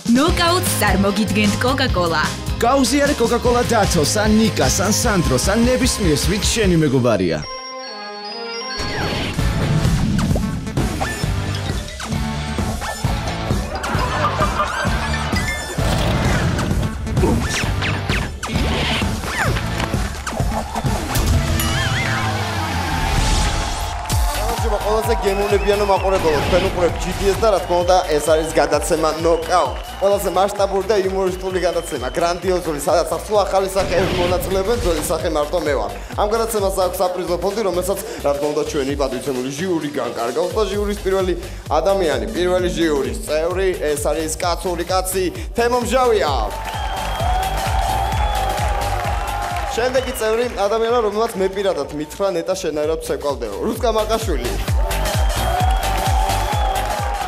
ნოკაუტს წარმოგიდგენთ Coca-Cola. გაუზიარე Coca-Cola დათოს, ან ნიკას, ან სანდროს, ან ნებისმიერს, ვით შენი მეგობარია. ყველაზე გემოვნებიანო მაყურებელო, თქვენ უყურებთ GTS და რა თქმა უნდა, ეს არის გადაცემა Knockout. ყველაზე მასშტაბური და იუმორისტული გადაცემა, გრანდიოზული, სადაც ახლა ახალი სახეები მონაწილეობენ, ძველი სახე მარტო მე ვარ. ამ გადაცემას აქვს საპრიზო ფონდი, რომელსაც რა თქმა უნდა ჩვენი პატრიციული ჟიური განკარგავს და ჟიურის პირველი ადამიანი, პირველი ჟიურის წევრი, ეს არის კაცური კაცი, თემომჟავია. შემდეგი წევრი ადამიანა, რომელსაც მე პირადად მითხრა ნეტა შენაირად ცეკვავდეო, რუსკა მაკაშვილი.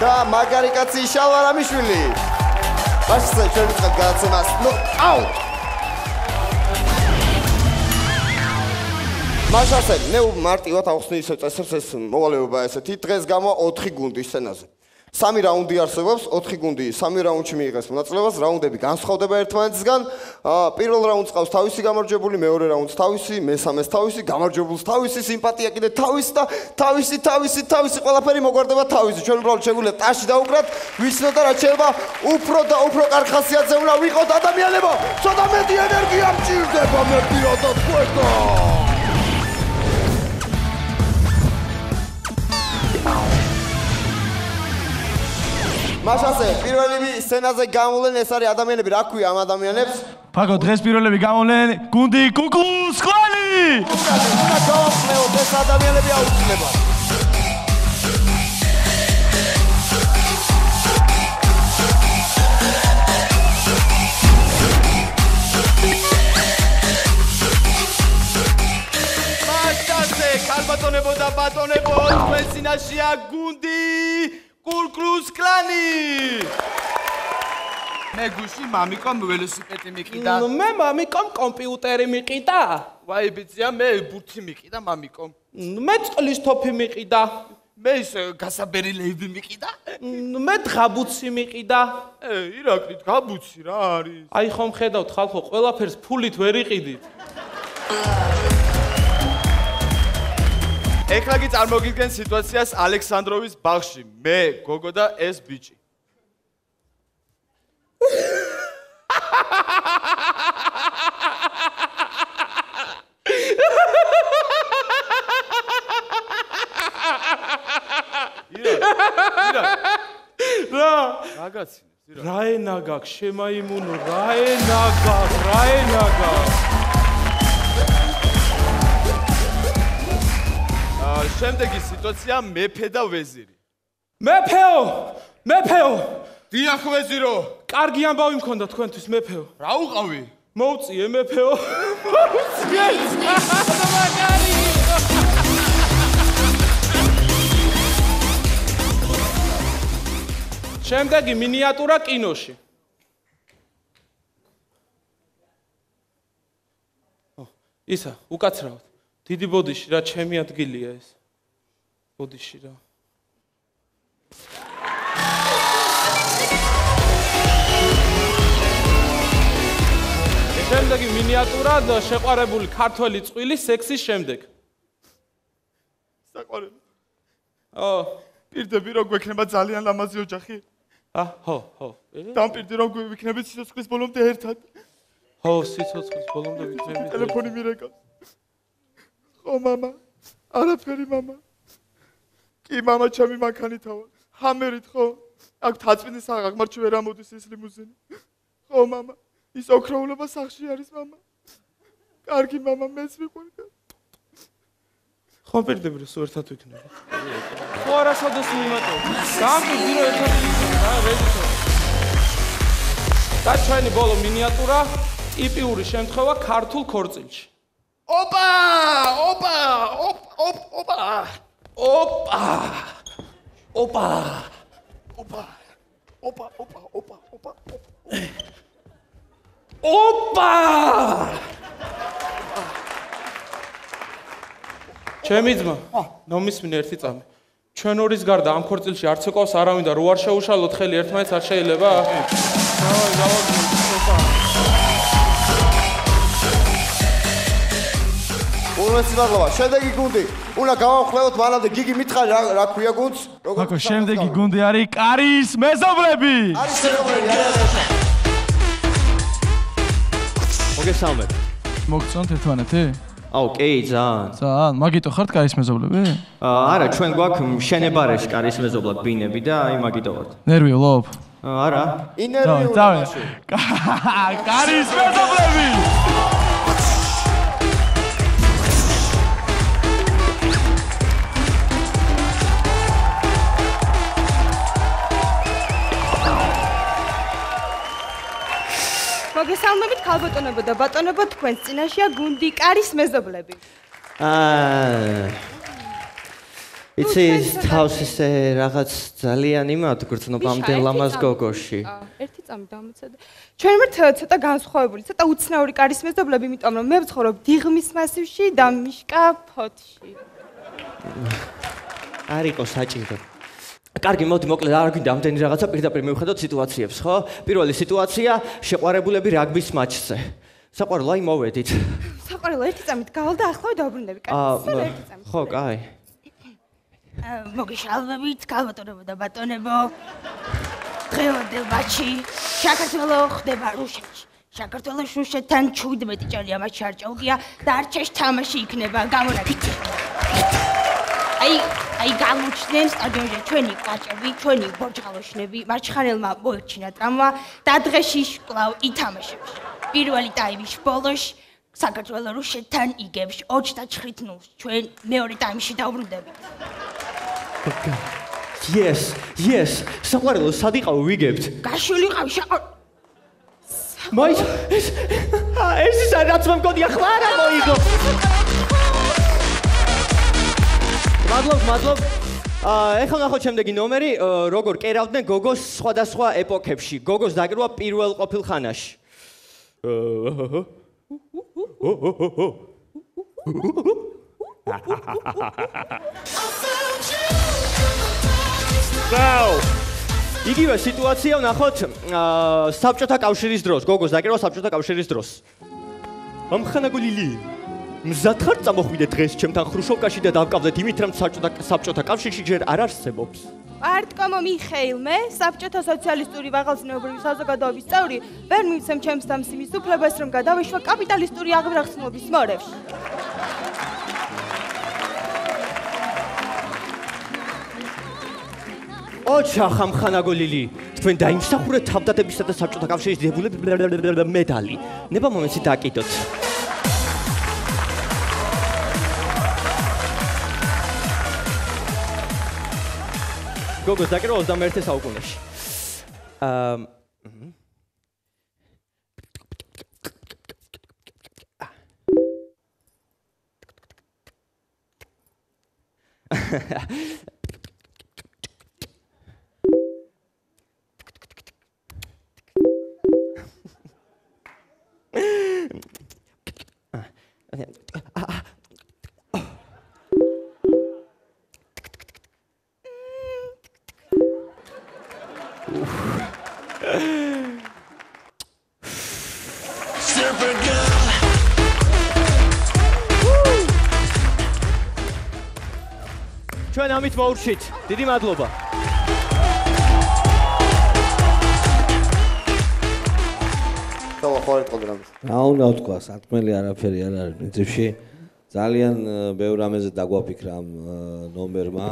და მაგარი კაცი შალვარამიშვილი. ბაშზე ჩვენ ვიწყებთ გადაცემას Knockout. მაშასე, მე მარტივად ახსნი ისე წესებს ეს მოვალეობა ესეთი, დღეს გამო 4 გუნდი სცენაზე. 3 რაუნდი არსებობს, 4 გუნდი 3 რაუნდში მიიღეს მონაწილეობას, რაუნდები განსხვავდება ერთმანეთისგან. პირველ რაუნდს ყავს თავისი გამარჯვებული, მეორე რაუნდს თავისი, მესამეს თავისი, გამარჯვებულს თავისი, სიმპათია კიდე თავისი და თავისი ყველაფერი მოგვარდება თავისი. ჩვენ უბრალოდ შეგვიძლია ტაში დაუკრათ, ვიცნოთ და რაც შეიძლება უფრო და უფრო კარგ ხასიათზე უნდა ვიყოთ ადამიანებო. ცოტა მეტი ენერგია მჭირდება მე პირადად თქვენო. მაშასე, პირველები სცენაზე გამოვლენ, ეს არის ადამიანები, რა ქვია ამ ადამიანებს? ფაგო, დღეს პირველები გამოვლენ გუნდი კუკლუს კლანი! უნდა დავახმეოთ ეს ადამიანები აუცილებლად. მაშასე, ქალბატონებო და ბატონებო, თქვენ წინაშეა გუნდი კუკლუს კლანი. მე გუში მამიკომ ველოსიპედი მიყიდა. მე მამიკომ კომპიუტერი მიყიდა. ვაი ბიძია, მე ბურთი მიყიდა მამიკომ. მე წყლის თოფი მიყიდა. მე ის გასაბერი ლეიბი მიყიდა. მე დღაბუცი მიყიდა. ირაკლი დღაბუცი რა არის? აი ხომ ხედავთ ხალხო, ყველაფერს ფულით ვერ იყიდით. ეხლა კი წარმოგიდგენ სიტუაციას ალექსანდროვის ბაღში. მე, გოგო და ეს ბიჭი. რაენა გაქვს შემაიმუნო, რაენა გაქვს. შემდეგი სიტუაცია მეფე და ვეზირი. მეფეო! დიახ ვეზირო. კარგი ამბავი მქონდა თქვენთვის მეფეო. რა უყავი? მოუწიე მეფეო. მოუწიე. მაგარი. შემდეგი მინიატურა კინოში. ისა, უკაცრავად. დიდი ბოდიში რა ჩემი ადგილია ეს. ბოდიში რა. შემდეგი მინიატურა შეყვარებული ქართველი წვილი სექსის შემდეგ. საყვარელი. პირდები რომ გვექნება ძალიან ლამაზი ოჯახი. ხო. დამპირდი რომ გვექნებით სიცოცხლის ბოლომდე ერთად. ხო, სიცოცხლის ბოლომდე ვიქნებით. ტელეფონი მირეკავს. ხო მამა, არაფერი მამა. კი მამა ჩემი მანქანითავა. ჰამერით ხო? აქ თაწმინდის აღგმარჩი ვერ ამოდის ეს ლიმუზინი. ხო მამა, ის ოქროულობა სახში არის მამა. კარგი მამა, მეც მიყვარდა. ხო პირდები რომ სულ ერთად ვიქნებით. ხო არასოდეს მიმატებ. გამბიძი რომ ერთად ვიქნებით, რა რეჟისორი. და ჩვენი ბოლო მინიატურა ტიპიური შემთხვევა ქართულ ქორწილში. ოპა! ჩემი ძმა, ნომისმინე ერთი წამი. ჩვენ ორის გარდა ამ ქორწილში არც ეკავს არავინ და რო არ შეუშალოთ ხელი ერთმანეთს არ შეიძლება? უნესიმადლობა. შედეგი გუნდი. უნდა გავამხლევოთ მანამდე გიგი მითხარი რა ქვია გუნდს? მაკო შემდეგი გუნდი არის კარის მეზობლები. არის მეზობლები, არის. მოგესალმებით. მოგწონთ ერთმანეთი? აუ, კი, ძალიან. ძალიან, მაგიტო ხართ კარის მეზობლები? არა, ჩვენ გვაქვს შენებარეში კარის მეზობლად ბინები და აი მაგიტო ვართ. ნერვიულობ? არა. ინერვიული. კარის მეზობლები. მოგესალმებით ქალბატონებო და ბატონებო, თქვენს წინაშეა გუნდი კარის მეზობლები. იცი თავს ისე რაღაც ძალიან იმათ გრძნობამდე ლამაზ გოგოში. ერთი წამი დამოცადე. ჩვენ ვართ ცოტა განსხვავებული, ცოტა უცნაური კარის მეზობლები, იმიტომ რომ მე ვცხოვრობ დიღმის მასივში და მიშკა ფოთში. არ იყო საჭირო. კარგი, მოდი მოკლედ არ გვინდა ამდენი რაღაცა პირდაპირ მივხედოთ სიტუაციებს, ხო? პირველი სიტუაცია შეყვარებულები რაგბის მატჩზე. საყვარელო, აი მოვედით. საყვარელო, ერთი წამით გავალ და ახლა დავბრუნდები, კარგი? ერთი წამით. ხო, კაი. მოგესალმებით, ქალბატონებო და ბატონებო. დღევანდელ მატჩი საქართველო ხდება რუსეთში. საქართველოს რუსეთთან 17 ჭალია მატჩი არ ჭაუგია და არჩეშ თამაში იქნება გამონაკითი. აი გამოჩნდნენ სტადიონზე ჩვენი კაჭები, ჩვენი ბორჯღალოშნები, მარცხანელმა მოიჩინა ტრამვა და დღეში კვლავ ითამაშებს. პირველი ტაიმის ბოლოში საქართველოს რუსეთთან იგებს 29-0. ჩვენ მეორე ტაიმში დავბრუნდებით. Yes. საყვარელო, სად იყავ ვიგებთ? გაშვილი ყავი მაიც ეს ის რაც მე მგონია ხლა არა მოიგო. მადლობ. ეხლა ნახოთ შემდეგი ნომერი, როგორ კერავდნენ გოგოს სხვადასხვა ეპოქებში. გოგოს დაკრვა პირველ ყოფილ ხანაში. იგივე სიტუაცია ვნახოთ საბჭოთა კავშირის დროს, გოგოს დაკრვა საბჭოთა კავშირის დროს. ამხანაგულილი მზად ხარ წამოხვიდე დღეს ჩემთან ხრუშოვკაში და დავკავდეთ იმით, რომ საბჭოთა კავშირში ჯერ არ არსებობს. პარტკომო მიხეილ, მე საბჭოთა სოციალისტური ვაღალწნეობრივი საზოგადოების წევრი, ვერ მივცემ ჩემს თამს იმის უფლებას, რომ გადავეშვა კაპიტალისტური აღბრახსნობის მორევში. ოჩახ ამხანაგოლილი, თქვენ დაიმსახურეთ თავდადებისა და საბჭოთა კავშირის დებულების მედალი. ნება მომენტში დაკიდოთ. გოგოს დაკრვა 21 საუკუნეში. ჩვენ ამით მოურჩით. დიდი მადლობა. რა უნდა ვთქვა, სათქმელი არაფერი არ არის პრინციპში. ძალიან ბევრ რამეზე დაგვაფიქრა ამ ნომერმა.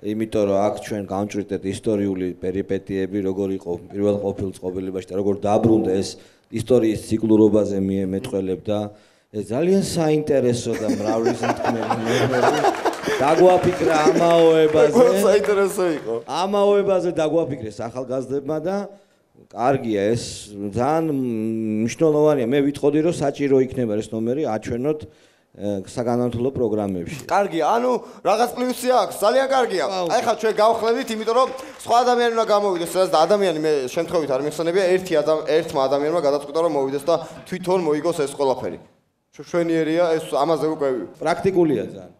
იმიტომ რომ აქ ჩვენ გავჭრიდეთ ისტორიული პერიპეტიები, როგორ იყო პირველ ყოფილ წყობილებაში და როგორ დაბრუნდა ეს ისტორიის ციკლურობაზე მეტყველებდა. ეს ძალიან საინტერესო და მრავალი სათქმელი ნომერი. დაგვაფიქრა ამაოებაზე. საინტერესო იყო. ამაოებაზე დაგვაფიქრეს ახალგაზრდებმა და კარგია ეს ძალიან მნიშვნელოვანია. მე ვიტყოდი რომ საჭირო იქნება ეს ნომერი აჩვენოთ საგანმანათლებლო პროგრამებში. კარგია, ანუ რაღაც პლუსი აქვს, ძალიან კარგია. აი ხა ჩვენ გავხლებთ, იმიტომ რომ სხვა ადამიანი უნდა გამოვიდეს, სადაც და ადამიანი მე შემთხვევით არ მიხსენებია, ერთმა ადამიანმა გადაწყვიტა რომ მოვიდეს და თვითონ მოიგოს ეს ყველაფერი. შვენიერია ეს ამაზე უკვე პრაქტიკულია ძალიან.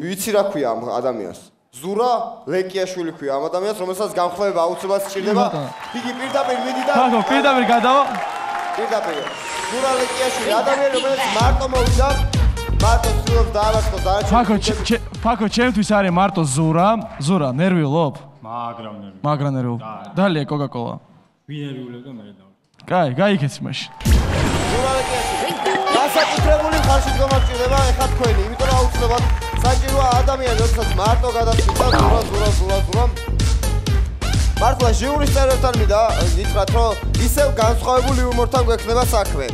ვიცი რა ქვია ამ ადამიანს. ზურა ლეკიაშვილი ქვია ამ ადამიანს, რომელსაც გამხმევება აუცილებლად სჭირდება. იგი პირდაპირ მიდი და ფაქო, პირდაპირ გადავა. პირდაპირ. ზურა ლეკიაშვილი ადამიანი, რომელიც მარტო მოვიდა, მარტო ცდილობს დაალაშქროს დანარჩენ. ფაქო, ჩემთვის არის მარტო ზურა. ზურა, ნერვიულობ? მაგრამ ნერვიულობ. დალია კოკა-კოლა. ვინ ნერვიულობ და მე დავ. კაი, გაიქეცი მაშინ. ზურა ლეკიაშვილი. გასაკუთრებული ხარში გამარჯვება ეხლა თქვენი, იმიტომ რომ აუცილებლად საჭიროა ადამიანი, რომელსაც მარტო გადასწრება ზურა. მართლა ჟიურის წევრებთან მინდა გითხრათ, რომ ისევ განსხვავებული იუმორთან გვექნება საქმე.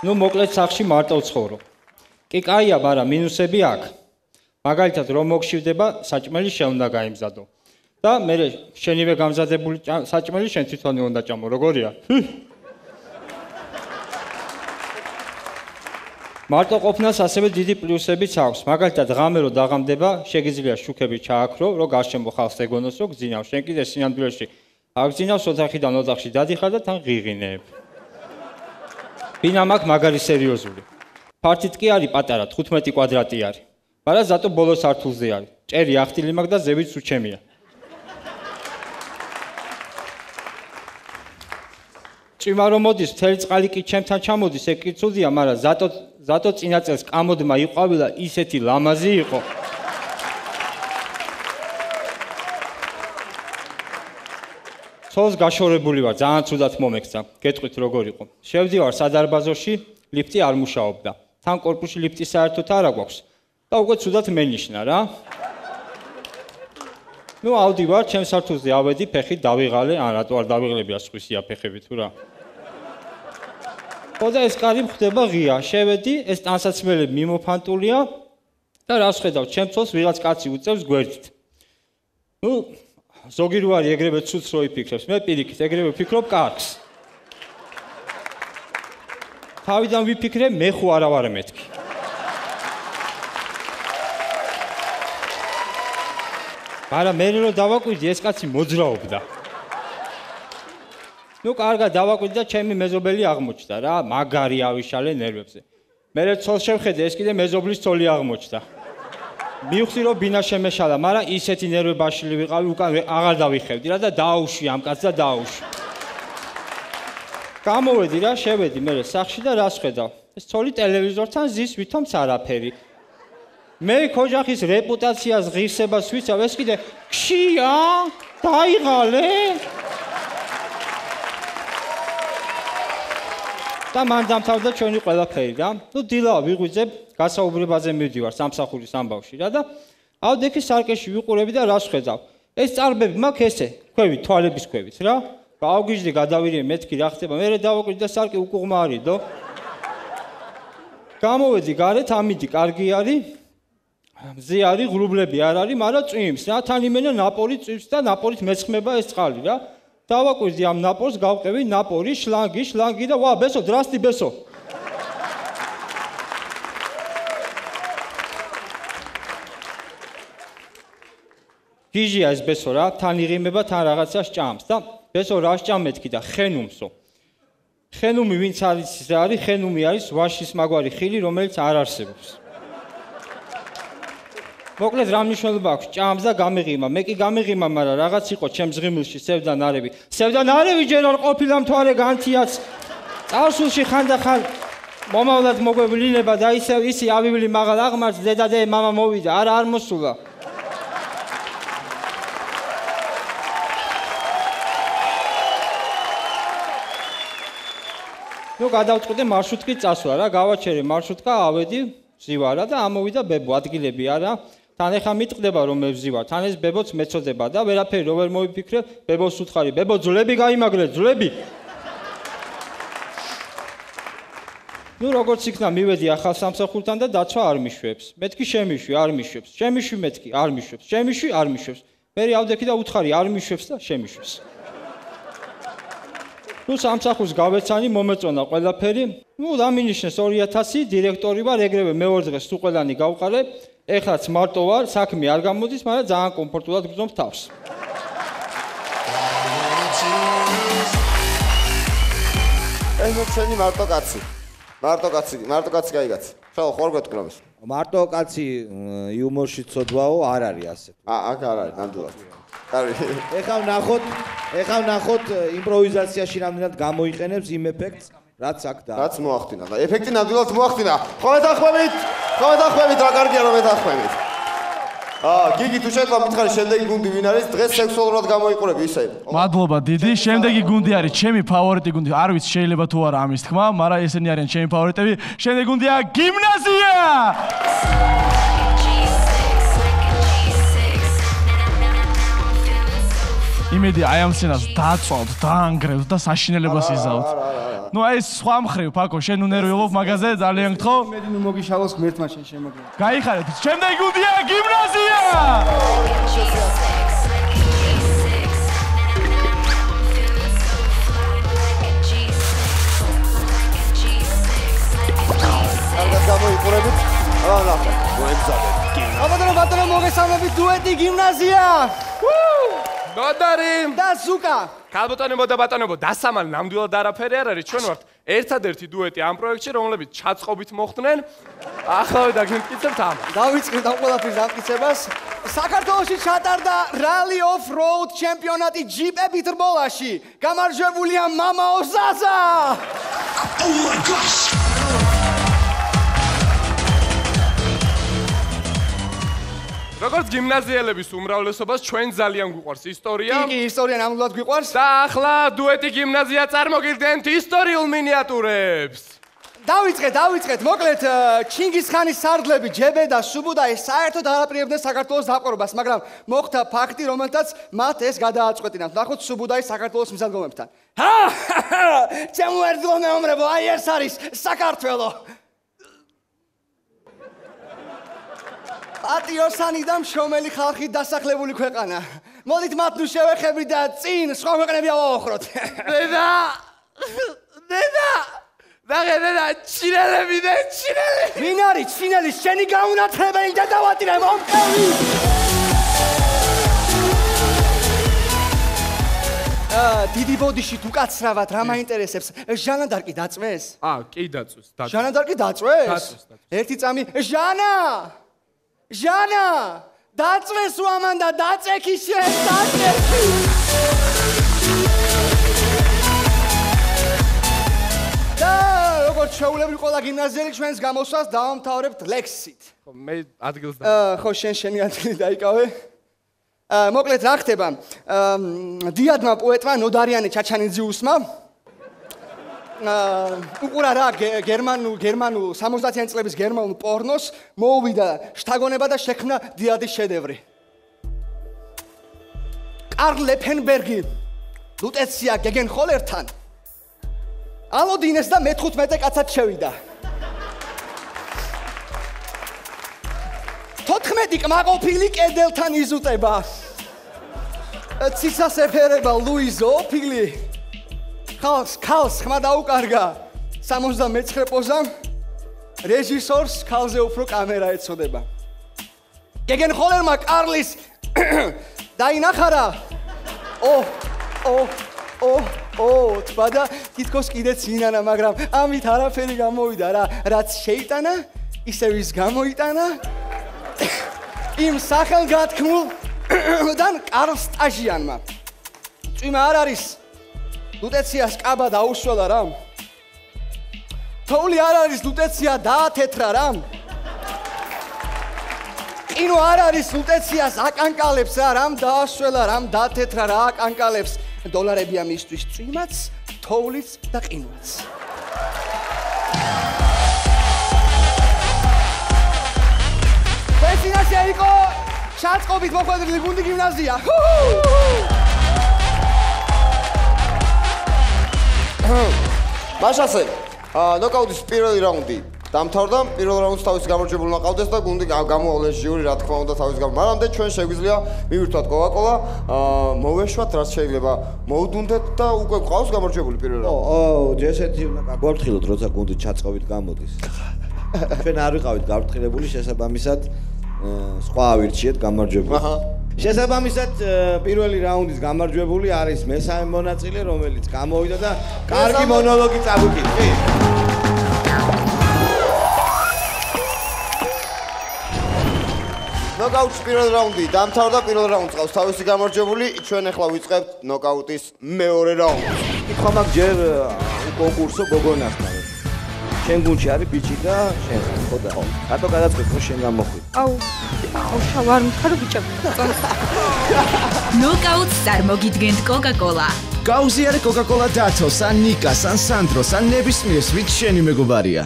ნუ მოკლედ სახში მარტო ვცხოვრო. კი კაია, მაგრამ მინუსები აქვს. მაგალითად, რომ მოგშივდება, საჭმელი შენ უნდა გაიმზადო. და მე შენივე გამზადებული საჭმელი შენ თვითონი უნდა ჭამო, როგორია? მარტო ყოფნას ასევე დიდი პლუსებიც აქვს. მაგალითად, ღამე რო დაღამდება, შეგიძლია შუქები ჩააქრო, რომ გარშემო ხალხს ეგონოს, რომ გძინავ. შენ კიდე სინამდვილეში აგძინავს ოთახიდან ოთახში დადიხარ და თან ღიღინებ. ბინა მაქვს მაგარი სერიოზული. ფართით კი არის პატარა, 15 კვადრატი არის. მაგრამ ზატო ბოლო სართულზე არის. ჭერი ახტილი მაქვს და ზევით უჩემია. ჭიმა რომ მოდის, მთელი წყალი კი ჩემთან ჩამოდის, ეგ კი ცუდია, მაგრამ ზატო წინა წელს კამოდმა იყავილა ისეთი ლამაზი იყო. ცოლს გაშორებული ვარ, ძალიან ცუდად მომექცა. გეტყვით როგორ იყო. შევდივარ სადარბაზოში, ლიფტი არ მუშაობდა. თან კორპუსში ლიფტი საერთოდ არ აქვს და უკვე ცუდად მენიშნა რა. ნუ ავდივარ, ჩემ სართულზე ავედი, ფეხით დავიღალე, ან რატო არ დავიღლები რა სხვისია ფეხები თუ რა. ხოდა ეს კარი ხდება ღია, შევედი, ეს ტანსაცმელები მიმოფანტულია და რას ხედავ, ჩემ ცოლს ვიღაც კაცი უწევს გვერდით. ნუ ზოგი რო არის ეგრევე ცუდს რო იფიქრებს, მე პირიქით ეგრევე ვფიქრობ კარგს. თავიდან ვიფიქრე, მე ხო არა ვარ მეთქი. მაგრამ მე რო დავაკვირდი, ეს კაცი მოძრაობდა. ნუ კარგად დავაკვირდი და ჩემი მეზობელი აღმოჩნდა რა, მაგარი ავიშალე ნერვებზე. მე ცოლს შევხედე, ეს კიდე მეზობლის ცოლი აღმოჩნდა. მივხვდი რომ ბინა შემეშალა, მაგრამ ისეთი ნერვებაშილი ვიყავი, უკან აღარ დავიხევდი რა და დაუშვი ამ კაცს და დაუშვი. გამოვედი რა, შევედი მე სახში და რას ხედავ? ეს ცოლი ტელევიზორთან ზის, ვითომც არაფერი. მე ოჯახის რეპუტაციას ღირსებას ვიცავ, ეს კიდე ქშია, დაიღალე. და მან დამთავრდა ჩვენი ყველაფერი რა. ნუ დილა ვიღვიძებ, გასაუბრებაზე მივდივარ სამსახურის ამბავში რა და ავდექი სარკეში ვიყურები და რას ხედავ? ეს წარბები მაქვს ესე, ქვევით, თვალების ქვევით რა. გავგიჟდი, გადავირიე მეთქი რა ხდება, მე დავაკვირდი და სარკე უკუღმა არისო. გამოვედი გარეთ, ამიდი კარგი არის. მზე არის, ღრუბლები არ არის, მაგრამ წვიმს რა, თან იმენა ნაპოლი წვიმს და ნაპოლით მეცხმება ეს წყალი რა. დავაკვირდი ამ ნაპოლს, გავყევი ნაპოლი, შლანგი და ვა, ბესო, დრასტი ბესო. გიჟია ეს ბესო რა, თან იღიმება, თან რაღაცას ჭამს და ბესო რა სჭამეთქი და ხენუმსო. ხენუმი ვინც არის რა არის, ხენუმი არის ვაშის მაგვარი ხილი, რომელიც არ არსებობს. მოკლედ რა მნიშვნელობა აქვს, ჭამს და გამეღიმა, მე კი გამეღიმა, მაგრამ რაღაც იყო ჩემს ღიმილში სევდანარევი. სევდანარევი ჯერ არ ყოფილა მთვარე განთიაც. წარსულში ხანდახან მომავლად მოგვევლინება და ისი ავივლი მაღალ აღმართ დედა მამა მოვიდა, არ მოსულა. ნუ გადავწყვიტე მარშრუტკით წასვლა რა, გავაჩერე მარშრუტკა, ავედი, ვზივარა და ამოვიდა ბებო, ადგილები არა. თან ეხა მიტყდება რომ მე ვზივარ, თან ეს ბებოც მეწოდება და ვერაფერი რო ვერ მოვიფიქრე, ბებოს უთხარი, ბებო ძვლები გაიმაგრე, ძვლები. ნუ როგორც იქნა მივედი ახალ სამსახურთან და დაცვა არ მიშვებს. მეთქი შემიშვი, არ მიშვებს. შემიშვი მეთქი, არ მიშვებს. შემიშვი, არ მიშვებს. მე ავდექი და უთხარი, არ მიშვებს და შემიშვებს. ნუ სამსახურს გავეცანი, მომეწონა ყველაფერი. ნუ დამინიშნეს 2000, დირექტორი ვარ, ეგრევე მეორე დღეს თუ ყველანი გავყარე. ეხლაც მარტო ვარ, საქმე არ გამოდის, მაგრამ ძალიან კომფორტულად გრძნობ თავს. ეს შენი მარტო კაცი. მარტო კაცი გაიგაც. ხო, ხوار გვეთქნობს. მარტო კაცი იუმორში ცოდვაო არ არის ასე. აქ არ არის, ნამდვილად. არის. ეხლა ვნახოთ იმპროვიზაციაში რამდენად გამოიყენებს იმ ეფექტს, რაც აქ და. რაც მოახდინა და ეფექტი ნამდვილად მოახდინა. ხო მეთანხმებით, რა კარგია რომ მეთანხმებით. გიგი თუ შეკვა მითხარი შემდეგი გუნდი ვინ არის? დღეს სექსუალურად გამოიყურები ისე. მადლობა დიდი. შემდეგი გუნდი არის ჩემი ფავორიტი გუნდი. არ ვიცი შეიძლება თუ არა ამის თქმა, მაგრამ ესენი არიან ჩემი ფავორიტები. შემდეგი გუნდია გიმნაზია. იმედი აი ამ სცენას დაწვავთ, დაანგრევთ და საშინელებას იზავთ. ნუ აი სხვა მხრივ, ფაკო, შენ ნუ ნერვიულობ მაგაზე, ძალიან გთხოვ. იმედი ნუ მოგიშალოს ღმერთმა შენ შემოგია. გაიხარეთ, შემდეგი გუნდია გიმნაზია. კარგად გამოიყურებით. ნახეთ, მოეგზავეთ. ბატონო, მოგესალმებით დუეტი გიმნაზია. ნოდარი და ზუკა. ქალბატონებო და ბატონებო, დასამალ ნამდვილად არაფერი არ არის. ჩვენ ვართ ერთადერთი დუეტი ამ პროექტში, რომლებიც ჩაწყობით მოხდნენ. ახლა და გიმკიცებთ ამ. დავიწყეთ ამ ყველაფრის დამტკიცებას. საქართველოში ჩატარდა Rally Off Road ჩემპიონატი ჯიპებით რბოლაში. გამარჯვებულია მამაო ზაზა. Oh my gosh. როგორც გიმნაზიელების უმრავლესობას ჩვენ ძალიან გვიყვარს ისტორია. კი, ისტორია ნამდვილად გვიყვარს. და ახლა დუეტი გიმნაზია წარმოგიდგენთ ისტორიულ მინიატურებს. დავიწყეთ. მოკლედ, ჩინგისხანის სარდლები ჯებე და სუბუდაი საერთოდ არაპირებდნენ საქართველოს დაპყრობას, მაგრამ მოხდა ფაქტი, რომელთაც მათ ეს გადააწყვეტინათ. ნახოთ სუბუდაის საქართველოს მისადგომებთან. ჩემო ერთგულ მეომრებო, აი ეს არის საქართველო. პატიოსანი და მშრომელი ხალხი დასახლებული ქვეყანა. მოდით მათ ნუ შევეხებრით და წინ სხვა ქვეყნები ავაოხროთ. დედა, ჩინელები. ვინ არის ჩინელი? შენი გაუნათლებელი და დავატირე მომყევი. დიდი ბოდიში თუ კაცრავად რა მაინტერესებს? ჟანა დარკი დაწვეს? კი დაწვეს. ჟანა დარკი დაწვეს? ერთი წამი. ჟანა, დაწვეს უამანდა, დაწექი შენ, დაწექი. და როგორც შეუძლებელი ყველა გიმნაზიელი ჩვენს გამოსვლას დავამთავრებთ ლექსით. ხო, მე ადგილს ხო, შენი ადგილი დაიკავე. მოკლედ რა ხდება? დიადმა პოეტმა ნოდარიანე ჩაჩანიძიუსმა უყურა რა გერმანულ 70-იან წლების გერმანულ პორნოს, მოუვიდა შთაგონება და შექმნა დიადის შედევრი. კარლ ლეფენბერგი ლუტეცია გეგენჰოლერთან ალოდინეს და მე-15 კაცად შევიდა. 14 კმაყოფილი კედელთან იზუტება. ციცას ეფერება ლუიზო ფილი. ქალს ხმა დაუკარგა 79 პოზამ. რეჟისორს ქალზე უფრო კამერა ეცოდება. გეგენჰოლერმა კარლის დაინახარა. თბადა თითქოს კიდეც ინანა, მაგრამ ამით არაფერი გამოვიდა რა. რაც შეიტანა, ისევ ის გამოიტანა. იმ სახელგათქმულდან კარლ სტაჟიანმა. წვიმა არ არის. ლუტეციას კაბა დაუსვლა რა. თოვლი არ არის, ლუტეცია დაათეთრა რა. ყინო არ არის, ლუტეციას აკანკალებს რა, რამ დაასვლა, რამ დაათეთრა რა აკანკალებს. დოლარებია მისთვის წვიმაც, თოვლიც და ყინოც. ფესტინაში იყო ჩაწყობით მოხვედრილი გუნდი გიმნაზია. მაშასე, ნოკაუტის პირველი რაუნდი დამთავრდა. პირველ რაუნდს თავის გამარჯვებულმა ყავდეს და გუნდი გამოავლეს ჟიური, რა თქმა უნდა, თავის გამარჯვებულამდე ჩვენ შეგვიძლია მივირთვათ კოკაკოლა, მოვეშვათ, რაც შეიძლება მოვდუნდეთ და უკვე ყავს გამარჯვებული პირველ რაუნდში. ესეთი უნდა გაგვაფრთხილოთ, როცა გუნდი ჩაწყობით გამოდის. ჩვენ არ ვიყავით გავრთხილებული, შესაბამისად სხვა ავირჩიეთ გამარჯვებული. შესაბამისად პირველი რაუნდის გამარჯვებული არის მესამე მონაწილე, რომელიც გამოვიდა და კარგი მონოლოგი წაგვიკითხე. ნოკაუტის პირველი რაუნდი დამთავრდა, პირველ რაუნდს ყავს თავისი გამარჯვებული, ჩვენ ახლა ვიწყებთ ნოკაუტის მეორე რაუნდს. კითხვა მაქვს ჯერ კონკურსო გოგონასთან. შენ გუნდში არის ბიჭი და შენ ხო და ხო. რატო გადაწყვეტ რომ შენ გამოხვიდე? აუ შავ არ მითხარო ბიჭები. ნოკაუტს წარმოგიდგენთ Coca-Cola. გაუზიარე Coca-Cola დათოს, ან ნიკას, ან სანდროს, ან ნებისმიერს, ვით შენი მეგობარია.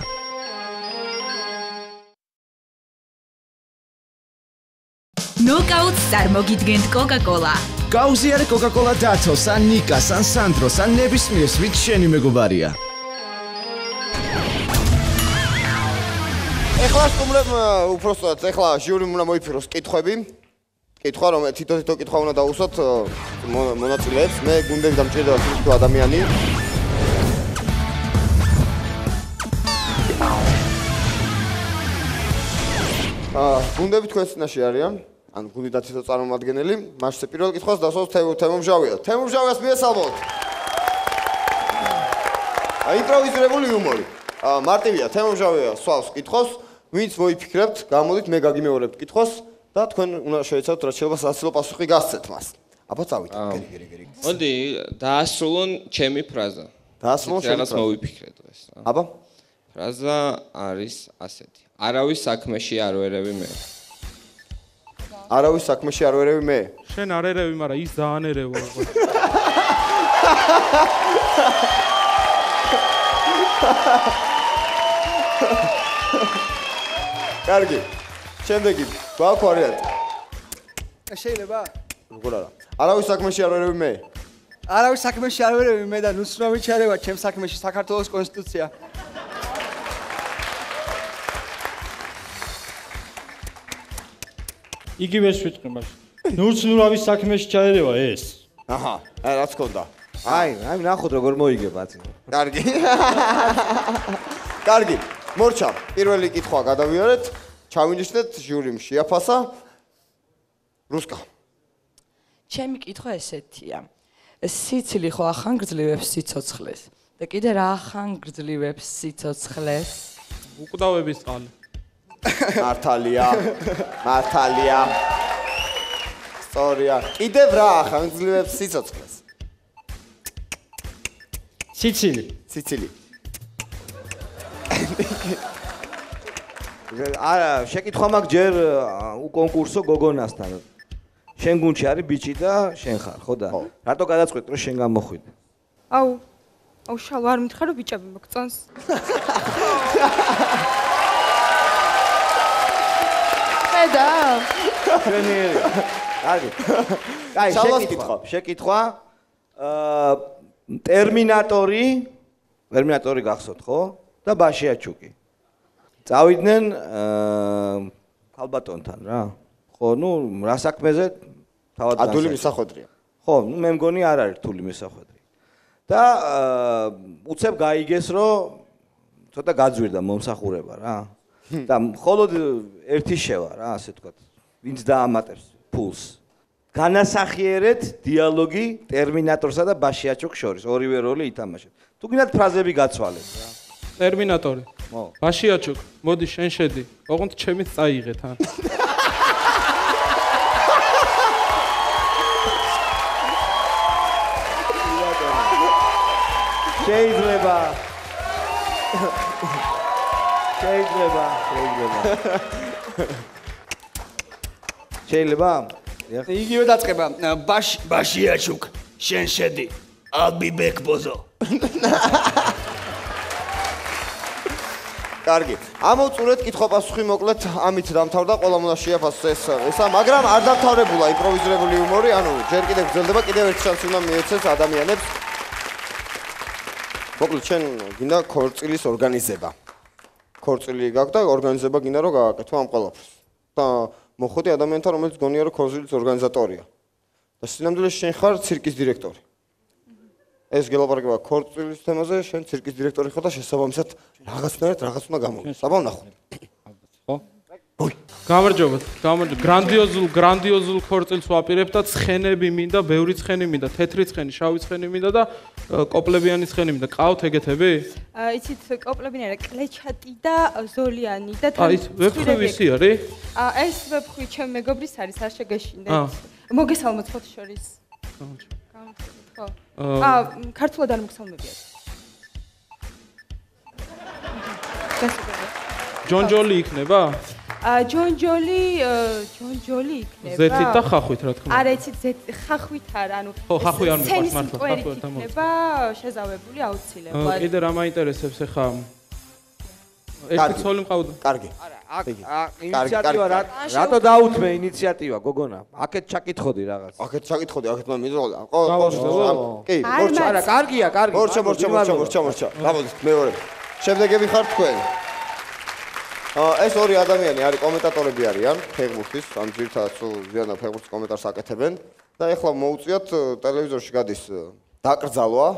ნოკაუტს წარმოგიდგენთ Coca-Cola. გაუზიარე Coca-Cola დათოს, ან ნიკას, ან სანდროს, ან ნებისმიერს, ვით შენი მეგობარია. ეხლა სტუმრებ უпростоად ეხლა ჟიურიმ უნდა მოიფიროს კითხვები. კითხვა რომ თითო კითხვა უნდა დაუსვათ მონაწილეებს. მე გუნდები დამჭირდება თითო ადამიანი. გუნდები თქვენ წინაშე არიან. ან გუნდი და თითო წარმომადგენელი. მასზე პირველ კითხვას დასვავს თემომჟავია. თემომჟავიას მიესალმოთ. იმპროვიზირებული იუმორი. მარტივია, თემომჟავია სვავს კითხვას. ვინც მოიფიქრებთ, გამოდით მე გაგიმეორებთ კითხვას და თქვენ უნდა შეიცავთ რა შეიძლება სასაცილო პასუხი გასცეთ მას. აბა წავით. გერი. მოდი დაასრულონ ჩემი ფრაზა. დაასრულონ ჩემი ფრაზა. რაღაც მოვიფიქრე დღეს რა. აბა ფრაზა არის ასეთი. არავის საქმეში არ ვერევი მე. არავის საქმეში არ ვერევი მე. შენ არ ერევი, მაგრამ ის ძალიან ერევა. კარგი. შემდეგი, გვაქვს ვარიანტი. შეიძლება? როგორ არა? არავის საქმეში არ ვერევი მე. არავის საქმეში არ ვერევი მე და ნუსრავი ჩარევა ჩემ საქმეში საქართველოს კონსტიტუცია. იგივეს ვიტყვი მაშინ. ნურცნურავის საქმეში ჩაერევა ეს. აჰა, რაც ქონდა. აი, ნახოთ როგორ მოიგებ აცი. კარგი. კარგი. მორჩა, პირველი კითხვა გადავიარეთ. ჩავინიშნეთ ჟიურიმ შეაფასა. რუსკა. ჩემი კითხვა ესეთია. სიცილი ხო ახანგრძლივებს სიცოცხლეს და კიდე რა ახანგრძლივებს სიცოცხლეს? უკვდავების წყალი. მართალია. სწორია. კიდევ რა ახანგრძლივებს სიცოცხლეს? სიცილი. არა, შეკითხვა მაქვს ჯერ კონკურსო გოგონასთან. შენ გუნდში არის ბიჭი და შენ ხარ, ხო და? რატო გადაწყვეტ რომ შენ გამოხვიდე? აუ შალ არ მითხარო ბიჭები მოგწონს. და შენიერი. კარგი. აი, შეკითხვა. ტერმინატორი გახსოვთ, ხო? და ბაშიაჩუკი. წავიდნენ ქალბატონთან რა. ხო, რა საქმეზე თავად ადული მისახვედრია. ხო, მე მგონი არ არის რთული მისახვედრი. და უცებ გაიგეს, რომ ცოტა გაძვირდა მომსახურება რა. და მხოლოდ ერთი შევა რა, ასე ვთქვათ. ვინც დაამატებს ფულს. განასახიერეთ დიალოგი ტერმინატორსა და ბაშიაჩუკს შორის. ორივე როლი ითამაშეთ. თუ გინდათ ფრაზები გაცვალეთ რა. ტერმინატორი. ბაშიაჩუკ, მოდი შენ შედი. ოღონდ ჩემით წაიღეთ, ა. შეიძლება. იგივე დაწყება. ბაშიაჩუკ, შენ შედი. I'll be back ბოზო. კარგი. ამოვწურეთ კითხვა-პასუხი მოკლედ ამით დამთავრდა. ყველა უნდა შეაფასოს ესა, მაგრამ არ დამთავრებულა იმპროვიზირებული იუმორი, ანუ ჯერ კიდევ გრძელდება, კიდევ ერთი შანსი უნდა მიეცეს ადამიანებს. მოკლედ შენ გინდა ქორწილის ორგანიზება. ქორწილი გაქვს და ორგანიზება გინდა რომ გააკეთო ამ ყველაფერს. და მოხვედი ადამიანთან, რომელიც გონია რომ ქორწილის ორგანიზატორია. და სინამდვილეში შენ ხარ ცირკის დირექტორი. ეს გელაპარაკება ქორწილის თემაზე, შენ ცირკის დირექტორი ხარ და შესაბამისად რაღაცნაირად რაღაც უნდა გამოვიდეს. აბა ვნახოთ. ხო? ოი. გამარჯობათ. გრანდიოზულ ქორწილს ვაპირებ და ცხენები მინდა, ბევრი ცხენი მინდა, თეთრი ცხენი, შავი ცხენი მინდა და კოპლებიანი ცხენი მინდა. ყავთ ეგეთები? იცით, კოპლებიანი არა, კლეჩატი და ზოლიანი და ის ვებხვი ვისი არის? ეს ვებხვი ჩემ მეგობრის არის, არ შეგეშინდეთ. მოგესალმოთ ხოთ შორის. გამარჯობათ, ხო. ქართულად არ მოგესალმებიათ. ჯონჯოლი იქნება? ჯონჯოლი იქნება. ზეთით და ხახვით რა თქმა უნდა. არა, იცით, ხახვით არა, ანუ ხო, ხახვი არ მიყვარს მართლა, ხახვით იქნება შეზავებული აუცილებლად. კიდე რა მაინტერესებს ახლა? ერთი ცოლი მყავდა? კარგი. არა, ინიციატივა რატო დაუთმე ინიციატივა, გოგონა? აქეთ ჩაკითხოდი რაღაც. აქეთ მე მიდროლა. ხო, კი, მორჩა. არა, კარგია. მორჩა. გაბოდით, მეორე. შემდეგები ხართ თქვენ. ეს ორი ადამიანი არის კომენტატორები არიან ფეხბურთის, ან ძირითადად ზიანა ფეხბურთის კომენტარს აკეთებენ და ეხლა მოუწიათ ტელევიზორში გადის დაკრძალვა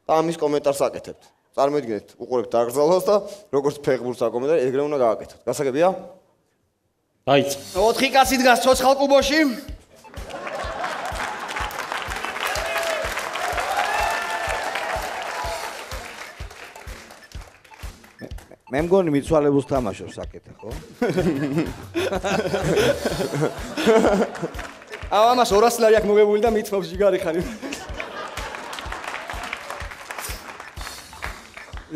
და ამის კომენტარს აკეთებთ. წარმოიდგინეთ, უყურებთ დაკრძალვას და როგორც ფეხბურთს აკომენტარი, ეგრე უნდა გააკეთოთ. გასაგებია? დაიწყო. 4 კაცი დგას ცოცხალ კუბოში. მე მგონი მიცვალებულს თამაშობს აკეთე, ხო? ამას 200 ლარი აქვს მოგებული და მithმობს ჯიგარი ხარი.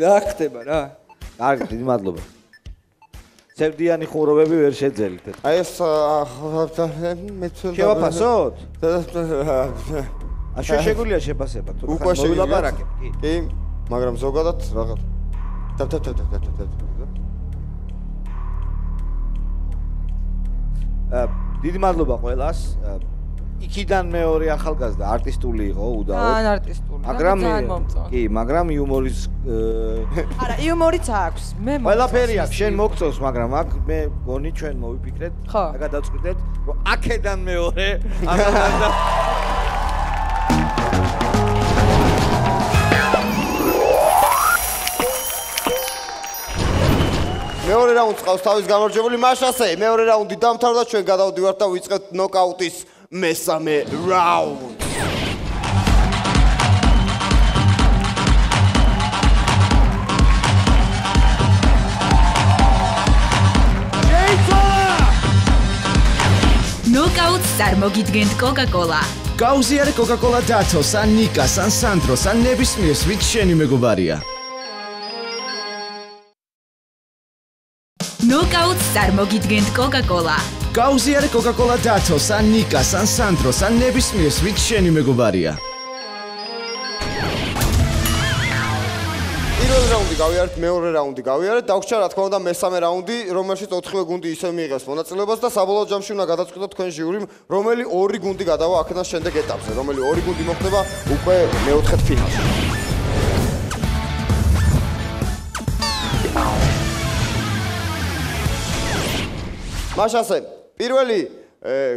რა ხდება რა? კარგი, დიდი მადლობა. ცევდიანი ხუმრობები ვერ შეძელით. აი ეს შევაფასოთ? შეგვიძლია შეფასება, თუ ხან მოვილაპარაკებ, კი, მაგრამ ზოგადად რაღაც დიდი მადლობა ყველას. იქიდან მეორე ახალგაზრდა არტისტული იყო უდაოდ. არტისტული. მაგრამ კი, მაგრამ იუმორის არა, იუმორიც აქვს. მე ყველაფერი აქვს, შენ მოგწონს, მაგრამ აქ მე გონი ჩვენ მოვიფიქრეთ და გადავწყვიტეთ, რომ აქედან მეორე ახალგაზრდა მეორე რაუნდს ყავს თავის გამარჯვებული მაშასე. მეორე რაუნდი დამთავრდა, ჩვენ გადავდივართ და ვიწყებთ ნოკაუტის მესამე რაუნდს. ნოკაუტს წარმოგიდგენთ Coca-Cola. გაუზიარე Coca-Cola დათოს, ან ნიკას, ან სანდროს, ან ნებისმიერს, ვით შენი მეგობარია. ნოკაუტს წარმოგიდგენთ Coca-Cola. გაუზიარე Coca-Cola დათოს, ან ნიკას, ან სანდროს, ან ნებისმიერს, ვით შენი მეგობარია. პირველი რაუნდი გავიარეთ, მეორე რაუნდი გავიარეთ, დაგვრჩა რა თქმა უნდა მესამე რაუნდი, რომელშიც 4-ვე გუნდი ისე მიიღებს მონაწილეობას და საბოლოო ჯამში უნდა გადაწყვიტოთ თქვენ ჟიურიმ, რომელი ორი გუნდი გადავა აქედან შემდეგ ეტაპზე, რომელი ორი გუნდი მოხდება უკვე მეოთხედფინალში. მაშასე, პირველი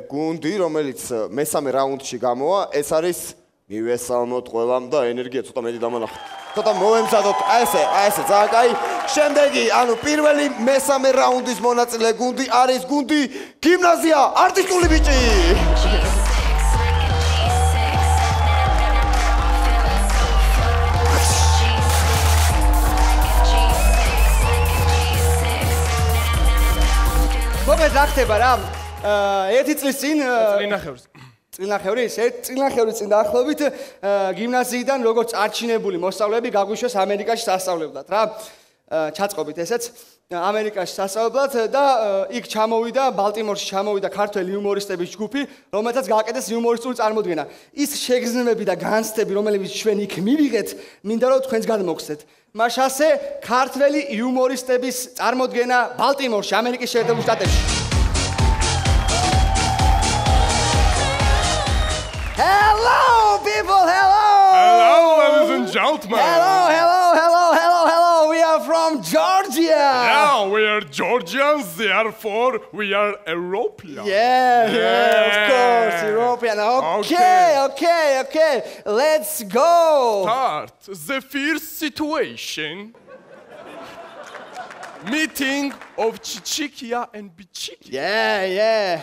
გუნდი, რომელიც მესამე რაუნდში გამოვა, ეს არის მივესალმოთ ყველამ და ენერგია ცოტა მეტი დამანახოთ. ცოტა მოვემზადოთ, აი ესე, ძალიან კაი. შემდეგი, ანუ პირველი მესამე რაუნდის მონაწილე გუნდი არის გუნდი გიმნაზია არტისტული ბიჭი. მოგეთ რა ხდება რა? ერთი წლის წინ წინახევრის წინ დაახლოებით გიმნაზიიდან როგორც არჩინებული მოსწავლეები გაგვიშვეს ამერიკაში სასწავლებლად რა. ჩაწყობით ესეც ამერიკაში სასწავლებლად და იქ ჩამოვიდა ბალტიმორში ჩამოვიდა ქართველი იუმორისტების ჯგუფი, რომელთაც გააკეთეს იუმორისტული წარმოდგენა. ის შეგრძნებები და განცდები, რომლებიც ჩვენ იქ მივიღეთ, მინდა რომ თქვენს გადმოგხსნეთ. მაშასე ქართველი იუმორისტების წარმოდგენა ბალტიმორში, ამერიკის შეერთებულ შტატებში. Hello people, hello. Hello ladies and gentlemen. Hello. We are from Georgia. Yeah, we are Georgians, therefore we are European. Yeah, of course, European. Okay. Let's go. Start the first situation. meeting of Chichikia and Bichikia. Yeah.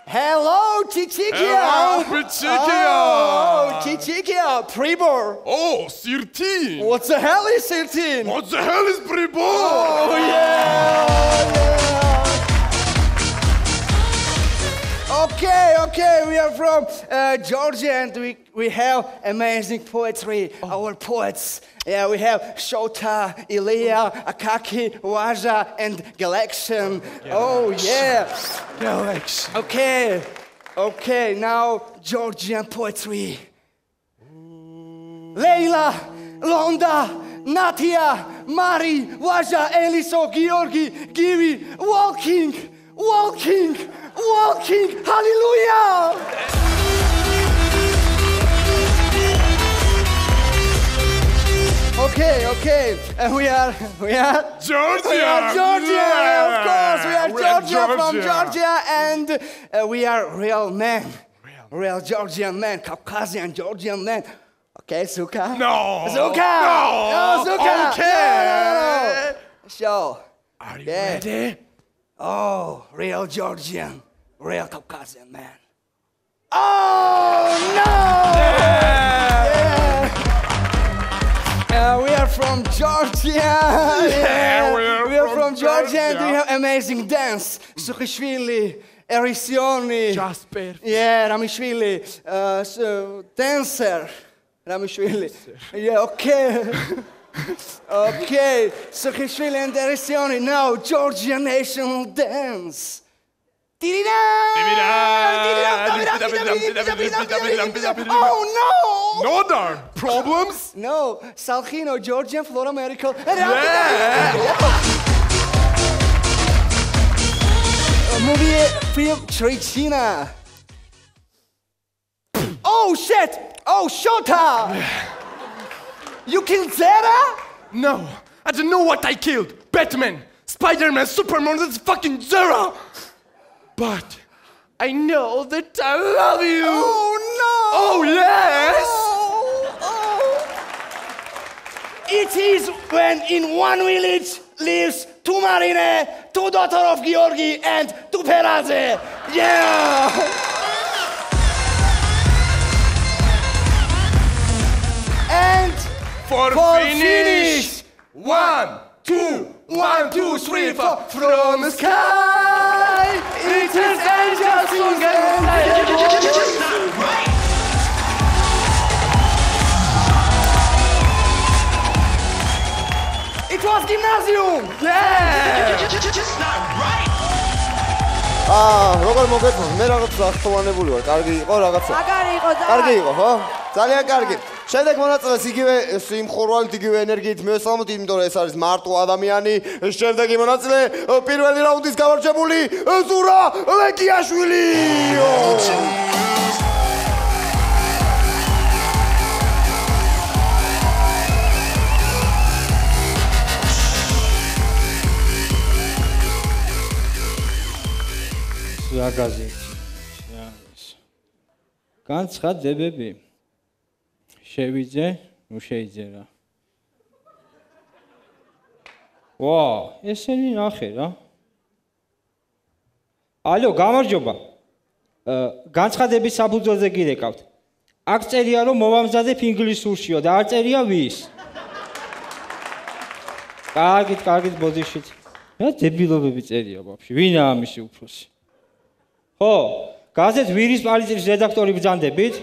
Hello, Chichikia. Hello, Bichikia. Oh, Chichikia, Pribor. Oh, 13. What the hell is 13? What the hell is Pribor? Oh, yeah. Okay, we are from Georgia and we have amazing poetry. Our poets. Yeah, we have Shota, Ilya, Akaki, Waja, and Galaxian. Oh, yeah. Galaxian. Okay, now Georgian poetry. Leila, Londa, Natia, Mari, Waja, Eliso, Georgi, Givi, walking, hallelujah! Okay, we are Georgia! We are Georgia, yeah. of course, we are Georgia from Georgia. Georgia, and we are real men, real Georgian men, Caucasian Georgian men. Okay, Suka? No! Suka! No, Suka! Okay! No. So, are you ready? Oh, real Georgian, real Caucasian man. Oh, no! We are from Georgia. We are from Georgia and we have amazing dance. Sukhishvili, Erisioni. Jasper. Yeah, Ramishvili. Dancer. Ramishvili. Yeah, okay. Okay, Sukhishvili and Erisioni. Now, Georgian national dance. Oh no! No, there. Problems? No, Salchino, Georgian Flora Medical. Movie film Trichina. Oh shit! Oh Shota! You killed Zera? No, I don't know what I killed. Batman, Spider-Man, Superman, that's fucking Zera. But I know that I love you. Oh no! Oh yes! It is when in one village lives two Marine, two daughter of Georgi, and two Peraze. Yeah! And for finish. 1, 2, 1, 2, 3, 4. From the sky, it is angels singing. It was gymnasium. Yeah. როგორ მოგეწონს? მე რაღაც ახსოვანებული ვარ. კარგი იყო რაღაცა. მაგარი იყო და. კარგი იყო, ხო? ძალიან კარგი. შემდეგ მონაწილეს იგივე სიმხურვალით, იგივე ენერგიით მივესალმოთ, იმიტომ რომ ეს არის მარტო ადამიანი. შემდეგი მონაწილე პირველი რაუნდის გამარჯვებული ზურა ლეკიაშვილი. განცხადებები შევიძე, ნუ შეიძლება. ვა, ესენი ნახე რა. ალო, გამარჯობა. განცხადების საფუძველზე გირეკავთ. აქ წერია რომ მოვამზადებ ინგლისურშიო და არ წერია ვის. კარგით ბოდიშით. რა დებილობები წერია ვაფშე. ვინა ამისი უფროსი? ხო, გაზეთ ვირის პალიტრის რედაქტორი ბრძანდებით?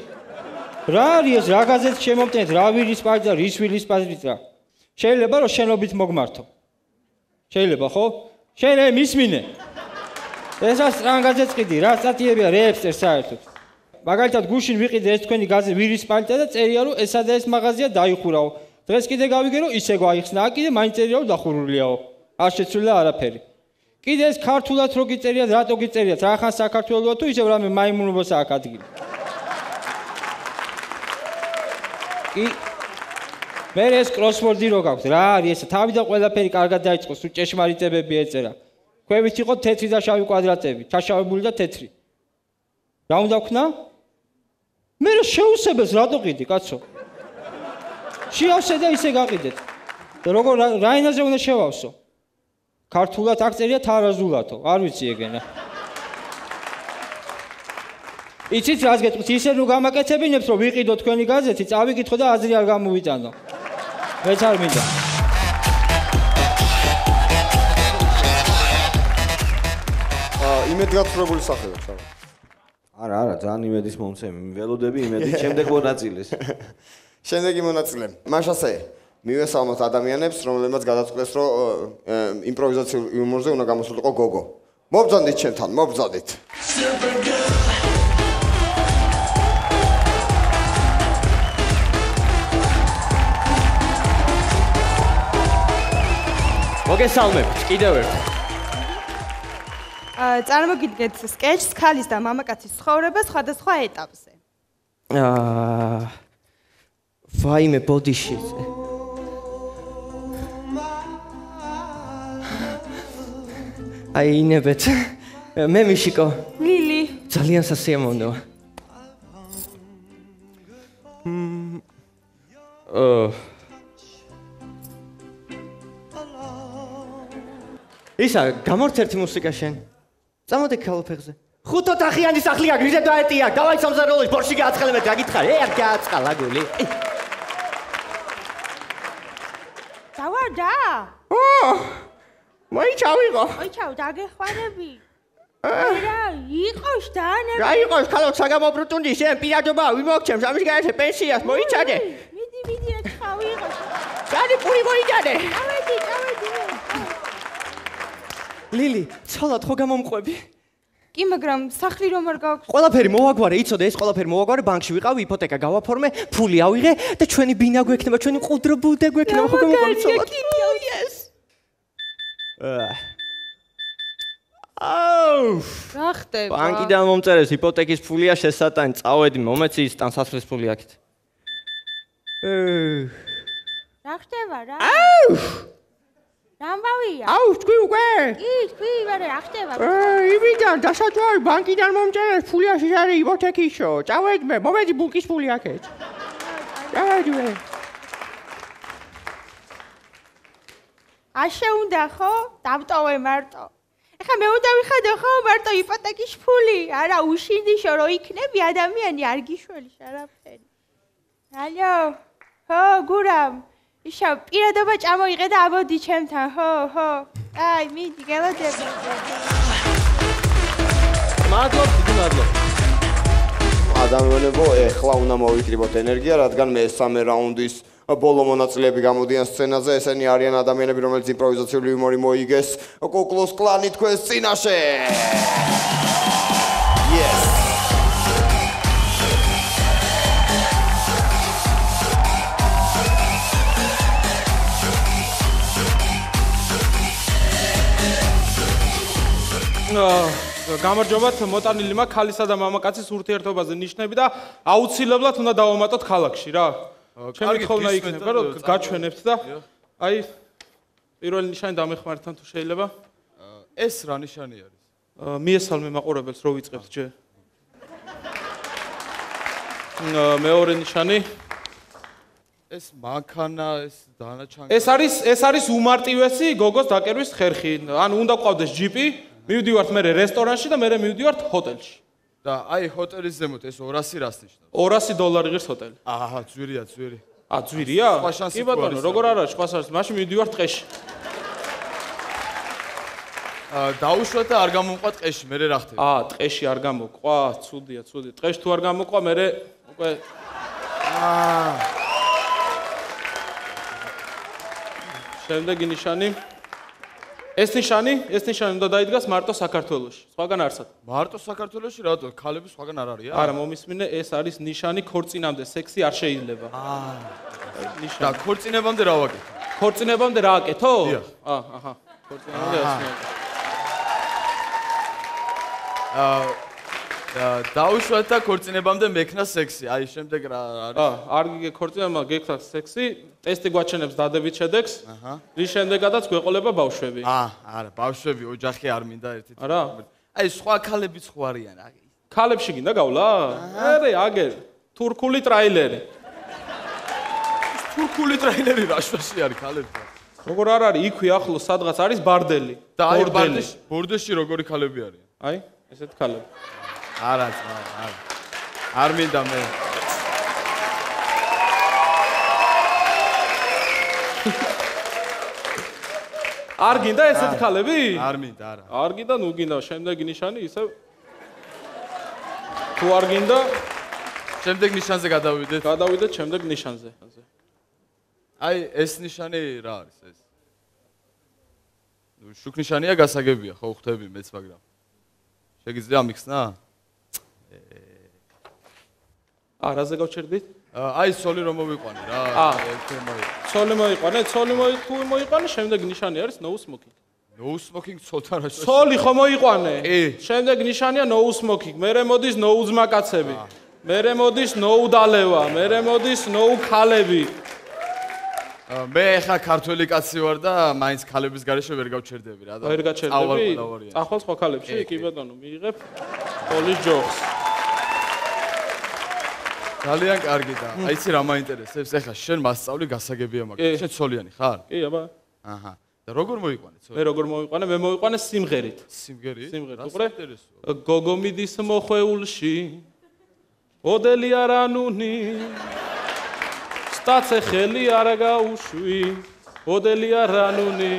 რა არის ეს? რა გაზეთს შემომტენთ? რა ვირის პალიტრი, რის ვირის პალიტრი რა? შეიძლება რომ შენობით მოგმართო. შეიძლება ხო? შენ მისმინე. ესაც ტრან გაზეთს ყიდი, რა სტატიებია რეებსტერ საერთოდ. მაგალითად გუშინ ვიყიდე ეს თქვენი გაზეთი ვირის პალიტრი და წერია რომ ესა და ეს მაღაზია დაიხურაო. დღეს კიდე გავიგე რომ ისე გვაიხსნა, აქ კიდე მაინც წერია რომ დახურულიაო. არ შეცვლილა არაფერი. კიდე ეს ქართულად რო გიწერიათ, რატო გიწერიათ? რა ხან საქართველოა თუ ისევ რამე მაიმუნობას აქ ადგილი. მე ეს კროსვორდი რო გაქვთ, რა არის ეს? თავიდან ყველაფერი კარგად დაიწყო, სულ ჭეშმარიტებები ეწერა. ქვევით იყო თეთრი და შავი კვადრატები, ჩაშავებული და თეთრი. რა უნდა ვქნა? მე შეუსებელს რატო ყიდი, კაცო? შეავსე და ისე გაყიდეთ. და როგორ რა ენაზე უნდა შევავსო? ქართულად აქ წერია თარაზულათო, არ ვიცი ეგენა. იცით რას გეტყვით, ისე რომ გამაკეთებინებს რომ ვიყიდო თქვენი გაზეთი, წავიკითხო და აზრი არ გამოვიტანო. მეც არ მინდა. იმედგაცრუებული სახეა, ჩავა. არა, ძალიან იმედის მომცემი. ველოდები იმედით შემდეგ მონაწილეს. შემდეგი მონაწილე. მაშასე მივესალმოთ ადამიანებს, რომლებმაც გადაწყვეტეს, რომ იმპროვიზაციულ იუმორზე უნდა გამოსულიყო გოგო. მობრძანდით ჩემთან, მობრძანდით. მოგესალმებით, კიდევ ერთხელ. წარმოგიდგენთ სკეჩს ქალის და მამაკაცის ცხოვრება სხვადასხვა ეტაპზე. ვაიმე ბოდიშიზე. აინებეთ. მე მიშიკო. ლილი. ძალიან სასიამოვნოა. ისა, გამორთ ერთი მუსიკა შენ. წამოდი ქალოფეხზე. ხუთო თახიანი სახლი აგრიჟე დაეტია. დავაი სამზარეულოს ბორში გააცხელე მე გაგითხარ. არ გააცხალა გული. დავარდა? მოიჩავიღო. მოიჩავ დაგეხმარები. არა, იყოს დანები. რა იყოს, ხალხ საგამობრუტუნდი შენ პირადობა ვიმოგჩემს ამის გარეთ პენსიას მოიჩადე. მიდი რა ჩავიღო. სადი პური მოიჩადე. წავედი. ლილი, ცალად ხო გამომყვები? კი, მაგრამ სახლი რომ არ გაქვს. ყველაფერი მოვაგვარე, იცოდე, ეს ყველაფერი მოვაგვარე, ბანკში ვიყავი, იპოთეკა გავაფორმე, ფული ავიღე და ჩვენი ბინა გვექნება, ჩვენი მყუდრო ბუდე გვექნება, ხო გამომყვები ცალად? Yes. რა ხდება? ბანკიდან მომწერეს იპოთეკის ფულია შესატანი, წავედი, მომეცი ის ტანსაცმლის ფული აქეთ. რა ხდება რა? რამბავია? თქვი უკვე? თქვი, ვარე, რა ხდება? იმიდან დასაჯვარი ბანკიდან მომწერეს ფულია შეარი იპოთეკისო. წავედი მე, მომეცი ბულკის ფული აქეთ. წავედი მე. აშე უნდა ხო? დავტოვე მარტო. ეხლა მე უნდა ვიხადო ხო მარტო იპოთეკის ფული? არა, უშინდიშო რომ იქნები ადამიანი არ გიშველი არაფერი. ალო. ხო, გურამ. იშა პირადობა წამოიღე და ამოდი ჩემთან, ხო. აი, მიდი, გელოდები. მადლობა. ადამიანებო, ეხლა უნდა მოვიკრიბოთ ენერგია, რადგან მესამე რაუნდის ბოლო მონაწილეები გამოდიან სცენაზე, ესენი არიან ადამიანები, რომელიც იმპროვიზაციული იუმორი მოიგეს კუკლუს კლანი თქვენს წინაშე. Yes. გამარჯობათ, მოტანილი მაქვს ქალისა და მამაკაცის ურთიერთობაზე ნიშნები და აუცილებლად უნდა დავამატოთ ქალაქში რა. ჩემი თხოვნა იქნება, რომ გაჩვენებთ და აი პირველი ნიშანი დამეხმართან თუ შეიძლება. ეს რა ნიშანი არის? მიესალმე მაყურებელს, რო ვიწყებთ ჯერ. მეორე ნიშანი. ეს მანქანა, ეს დანაჩანგი. ეს არის უმარტივესი გოგოს დაკერვის ხერხი. ანუ უნდა ყავდეს ჯიპი, მივდივართ მე რესტორანში და მე მივდივართ ჰოტელში. და აი ჰოტელის ზემოთ ეს 200 რას ნიშნავს? $200 ღირს ჰოტელი. აჰა, ძვირია. ძვირია? კი ბატონო, როგორ არ არის, სხვას არის, მაშინ მივდივართ ტყეში. დაუშვათ და არ გამომყვა ტყეში, მე რა ხდება? ტყეში არ გამოყვა, ცუდია. ტყეში თუ არ გამოყვა, მე უკვე შემდეგი ნიშანი. ეს ნიშანი უნდა დაიდგას მარტო საქართველოში. სხვაგან არსად. მარტო საქართველოში რატო? ქალები სხვაგან არ არიან? არა, მომისმინე, ეს არის ნიშანი ქორწინამდე სექსი არ შეიძლება. და ქორწინებამდე რა ვაკეთო? ქორწინებამდე რა აკეთო? აჰა. ქორწინებამდე ასე. დაუშვათ და ქორწინებამდე მექნა სექსი. აი, შემდეგ რა არის? არ გიგე ქორწინება, გექნა სექსი, ტესტი გვაჩენებს დადებით შედეგს. რის შემდეგადაც გვეყოლება ბავშვები. არა, ბავშვები, ოჯახი არ მინდა ერთი. არა? აი, სხვა ქალებიც ხო არიან? ქალებში გინდა გავლა? არა, აგერ. თურქული ტრაილერი. თურქული ტრაილერი რა შვაში არის ქალებთან? როგორ არ არის იქვე ახლოს სადღაც არის ბარდელი და აი ბორდეში როგორი ქალები არიან? აი, ესეთ ქალები. არა, არ მინდა მე. არ გინდა ესეთ ქალები? არ მინდა, არა. არ გინდა, ნუ გინდა, შემდეგი ნიშანი ისევ თუ არ გინდა, შემდეგ ნიშანზე გადავიდეთ. გადავიდეთ შემდეგ ნიშანზე. აი, ეს ნიშანი რა არის ეს? ნუ შუქნიშანია გასაგებია, ხო ხვდები მეც, მაგრამ შეგიძლია ამიხსნა? რაზე გავჩერდით? აი, სოლი რომ მოვიყვანე რა. სოლი მოიყვანე, შემდეგ ნიშანი არის no smoking. No smoking ცოტა რა. სოლი ხო მოიყვანე? შემდეგ ნიშანია no smoking. მერე მოდის no ძმაკაცები. მერე მოდის no დალევა, მერე მოდის no ქალები. მე ხა ქართველი კაცი ვარ და მაინც ქალების გარეშე ვერ გავჩერდები რა და ვერ გაჩერდები? წახვალ სხვა ქალებში? კი ბატონო, მიიღებ პოლის ჯოხს. ძალიან კარგი და აიცი რა მაინტერესებს? ეხლა შენ მასწავლი გასაგებია მაგრამ შენ ცოლიანი ხარ? კი, აბა. აჰა. და როგორ მოიყვანე ცოლი? მე როგორ მოვიყვანე? მე მოვიყვანე სიმღერით. სიმღერით? უყურე? გოგო მიდის მოხეულში. ოდელი არანუნი. სტაცე ხელი არ გაუშვი. ოდელი არანუნი.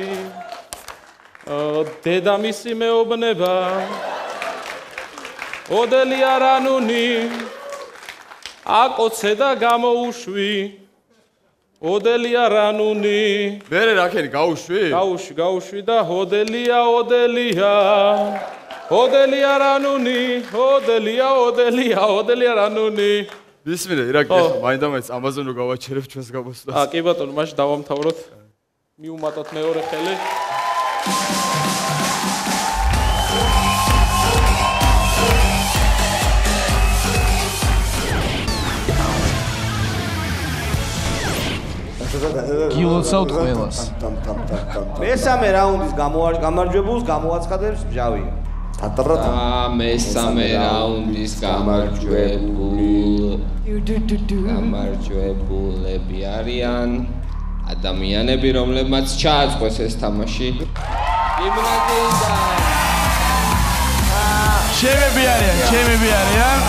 დედამისი მეუბნება. ოდელი არანუნი. აკოცე და გამოუშვი. ოდელია რანუნი. მერე რაკენი გაუშვი? გაუშვი და ოდელია. ოდელია რანუნი. ოდელია რანუნი. ბისმილე, ირაკი, მაინდა-მაინც ამაზონ რო გავაჩერებ ჩვენს გამოსვლას. კი ბატონო, მაშინ დავამთავროთ. მიუმატოთ მეორე ხელი. გილოცავთ ყველას. მესამე რაუნდის გამარჯვებულს გამოაცხადებს მჟავი. მესამე რაუნდის გამარჯვებულები არიან ადამიანები, რომლებმაც ჩააწყვეს ეს თამაში. გიმნაზიიდან. ჩემები არიან.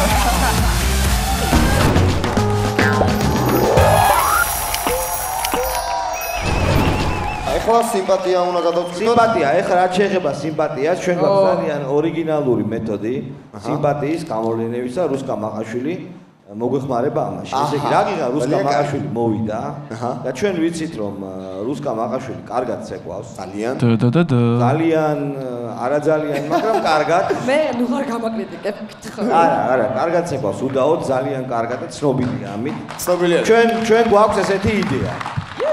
ეხლა სიმპათია უნდა გადავწყვიტოთ. სიმპათია, ეხლა რაც შეეხება სიმპათიას, ჩვენ გვაქვს ძალიან ორიგინალური მეთოდი სიმპათიის გამოვლენების და რუსკა მაყაშვილი მოგვეხმარება ამაში. ესე იგი, რაგიღა რუსკა მაყაშვილი მოვიდა და ჩვენ ვიცით რომ რუსკა მაყაშვილი კარგად ცეკვავს. ძალიან. ძალიან, არა ძალიან, მაგრამ კარგად. მე ნუ ხარ გამაკრიტიკებ გითხო. არა, კარგად ცეკვავს, უდაოდ ძალიან კარგად და ცნობილია ამით. ცნობილია. ჩვენ გვაქვს ესეთი იდეა.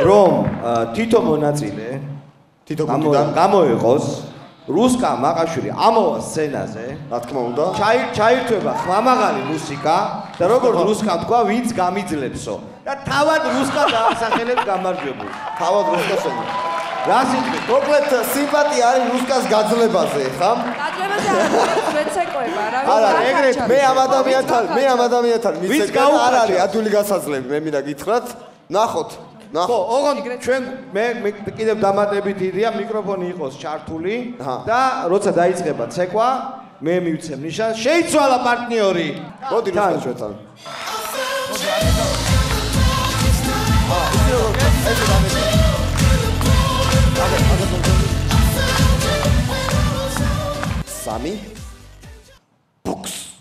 რომ თითო მონაწილე გამოიყოს რუსკა მაყაშვილი ამოვა სცენაზე, რა თქმა უნდა, ჩაირთვება ხმამაღალი მუსიკა და როგორც რუსკა თქვა, ვინც გამიძლებსო და თავად რუსკა დაასახელებს გამარჯვებულს. თავად რუსკას. რა სიტყვით? მოკლედ სიმპათია არის რუსკას გაძლებაზე, ხა? გაძლებაზე არის მეცეკვება, რა. არა, ეგრეთ მე ამ ადამიანთან მიცეკვე არ არის ადვილი გასაძლები, მე მინდა გითხრათ, ნახოთ. ხო, ოღონდ ჩვენ მე კიდევ დამატებით იდეა მიკროფონი იყოს ჩართული და როცა დაიწყება ცეკვა, მე მივცემ ნიშანს, შეიცვალა პარტნიორი. მოდი რუსკა ჩვენთან. სამი ბოქს.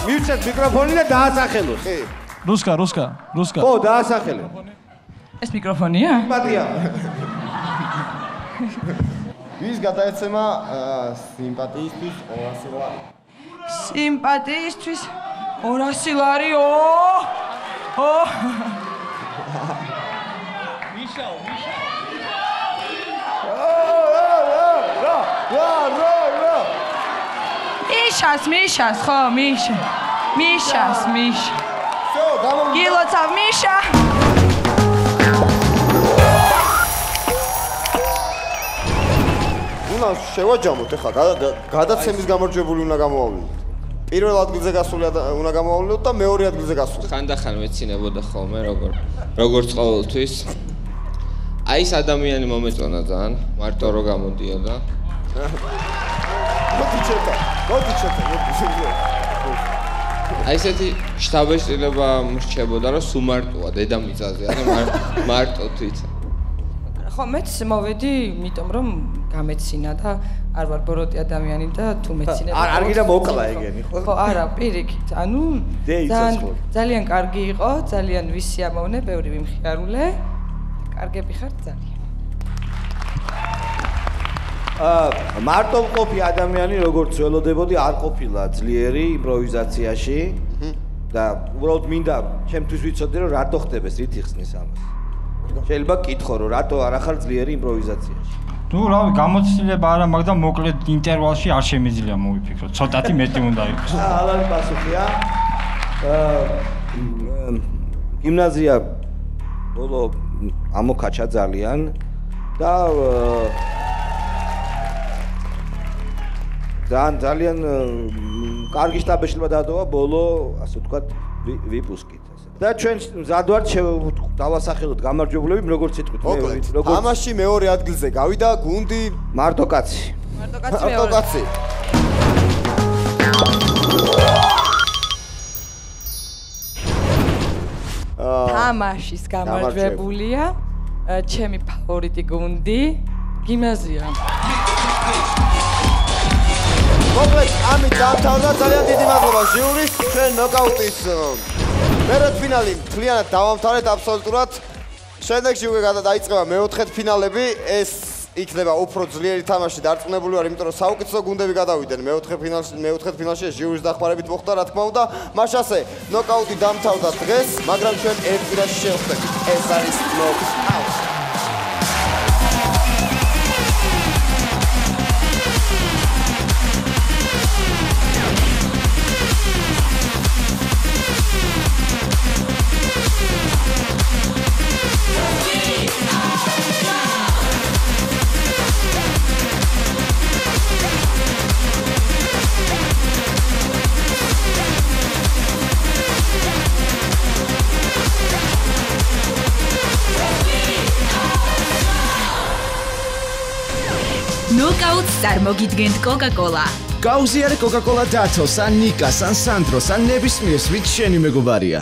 მივცეთ მიკროფონი და დაასახელოს. კი. რუსკა. ხო, დაასახელე. ეს მიკროფონია? პატია. ვის გადაეცემა სიმპათიისთვის 200 ლარი? სიმპათიისთვის 200 ლარი. მიშას, ხო, მიშას. всё, გამომი. გილოცავ მიშა. უნდა შევაჯამოთ ახლა გადაცემის გამარჯვებული უნდა გამოვავლინოთ. პირველ ადგილზე გასული უნდა გამოვავლინოთ და მეორე ადგილზე გასული. ხანდახან მეცინებოდა ხოლმე როგორც ყოველთვის. აი ეს ადამიანი მომეწონა ძალიან, მარტო რო გამოდიოდა. მოდი ჩეტა. აი ესეთი შთაბეჭდილება მრჩებოდა, რომ სუმარტოა დედამიწაზე, ანუ მარტო თვითონ. ხო, მეც მოვედი, იმიტომ რომ გამეცინა და არ ვარ ბოროტი ადამიანი და თუ მეცინებ არ გინდა მოკლა ეგენი, ხო? ხო, არა, პირიქით. ანუ ძალიან კარგი იყო, ძალიან ვისიამოვნე, ბევრი ვიმხიარულე. კარგები ხართ ძალიან. მარტო მყოფი ადამიანი როგორც ველოდებოდი არ ყოფილა ძლიერი იმპროვიზაციაში და უბრალოდ მინდა ჩემთვის ვიცოდე რომ რატო ხდება ეს რით იხსნის ამას. შეიძლება გკითხო რომ რატო არ ახარ ძლიერი იმპროვიზაციაში. თუ რავი გამოცდილება არა მაქვს და მოკლედ ინტერვალში არ შემიძლია მოვიფიქრო. ცოტათი მეტი უნდა იყოს. ალალი პასუხია. გიმნაზია ბოლო ამოქაჩა ძალიან და ძალიან კარგი შტაბეშლება დადოვა ბოლო, ასე ვთქვათ, ვიპუსკით. და ჩვენ მზად ვართ დავასახელოთ გამარჯვებულები, როგორც იტყვით. მოკლედ, ამაში მეორე ადგილზე გავიდა გუნდი მარტო კაცი. მარტო კაცი. თამაშის გამარჯვებულია ჩემი ფავორიტი გუნდი გიმნაზია. მოკლედ, ამით დამთავრდა ძალიან დიდი მადლობა ჟიურის, ჩვენ ნოკაუტის მეროთფინალი მთლიანად დავამთავრეთ აბსოლუტურად. შემდეგში უკვე დაიწყება მეოთხედ ფინალები, ეს იქნება უფრო ძლიერი თამაში დარწმუნებული ვარ, იმიტომ რომ საუკეთესო გუნდები გადავიდნენ მეოთხედ ფინალში ჟიურის დახმარებით მოხდა რა თქმა უნდა. მაშასე ნოკაუტი დამთავრდა დღეს, მაგრამ ჩვენ ერთ კვირაში შევხვდებით. ეს არის ნოკაუტ. ნოკაუტს წარმოგიდგენთ Coca-Cola. გაუზიარე Coca-Cola დათოს ან ნიკას ან სანდროს ან ნებისმიერ სვით შენი მეგობარია.